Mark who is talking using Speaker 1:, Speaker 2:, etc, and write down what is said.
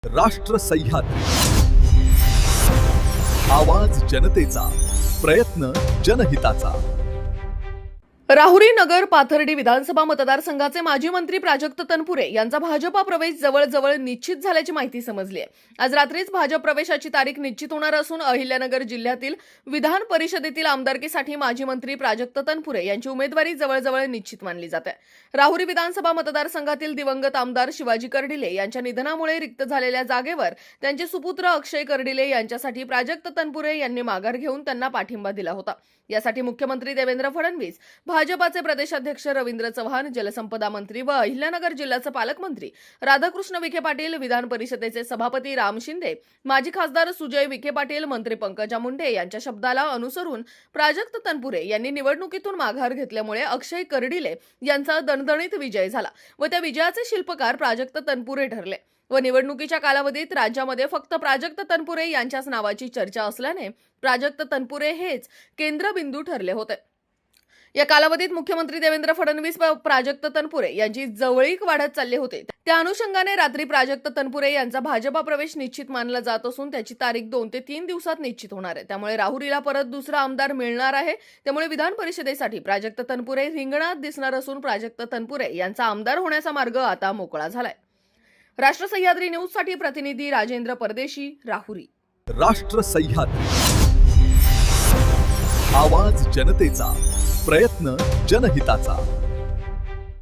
Speaker 1: राष्ट्र सह्याद्री, आवाज जनतेचा, प्रयत्न जनहिताचा।
Speaker 2: राहुरी नगर पाथर्डी विधानसभा मतदारसंघाचे माजी मंत्री प्राजक्त तनपुरे यांचा भाजपा प्रवेश जवळजवळ निश्चित झाल्याची माहिती समजली आहे। आज रात्रीच भाजप प्रवेशाची तारीख निश्चित होणार असून अहिल्यानगर जिल्ह्यातील विधान परिषदेतील आमदारकीसाठी माजी मंत्री प्राजक्त तनपुरे यांची उमेदवारी जवळजवळ निश्चित मानली जाते। राहुरी विधानसभा मतदारसंघातील दिवंगत आमदार शिवाजी कर्डिले यांच्या निधनामुळे रिक्त झालेल्या जागेवर त्यांचे सुपुत्र अक्षय कर्डिले यांच्यासाठी प्राजक्त तनपुरे यांनी माघार घेऊन त्यांना पाठिंबा दिला होता। यासाठी मुख्यमंत्री देवेंद्र फडणवीस, भाजपाचे प्रदेशाध्यक्ष रवींद्र चव्हाण, जलसंपदा मंत्री व अहिल्यानगर जिल्ह्याचे पालकमंत्री राधाकृष्ण विखे पाटील, विधान परिषदेचे सभापती राम शिंदे, माजी खासदार सुजय विखे पाटील, मंत्री पंकजा मुंडे यांच्या शब्दाला अनुसरून प्राजक्त तनपुरे यांनी निवडणुकीतून माघार घेतल्यामुळे अक्षय कर्डिले यांचा दणदणीत विजय झाला व त्या विजयाचे शिल्पकार प्राजक्त तनपुरे ठरले व निवडणुकीच्या कालावधीत राज्यामध्ये फक्त प्राजक्त तनपुरे यांच्याच नावाची चर्चा असल्याने प्राजक्त तनपुरे हेच केंद्रबिंदू ठरले होते। या कालावधीत मुख्यमंत्री देवेंद्र फडणवीस व प्राजक्त तनपुरे यांची जवळीक वाढत चालली होती। त्या अनुषंगाने रात्री प्राजक्त तनपुरे यांचा भाजपा प्रवेश निश्चित मानला जात असून त्याची तारीख 2 ते 3 दिवसात निश्चित होणार आहे। त्यामुळे राहुरीला परत दुसरा आमदार मिळणार आहे। त्यामुळे विधान परिषदेसाठी प्राजक्त तनपुरे रिंगणात दिसणार असून प्राजक्त तनपुरे यांचा आमदार होण्याचा मार्ग आता मोकळा झालाय। राष्ट्र सह्याद्री न्यूज साठी प्रतिनिधी राजेंद्र परदेशी, राहुरी।
Speaker 1: राष्ट्र सह्याद्री, आवाज जनतेचा, प्रयत्न जनहिताचा।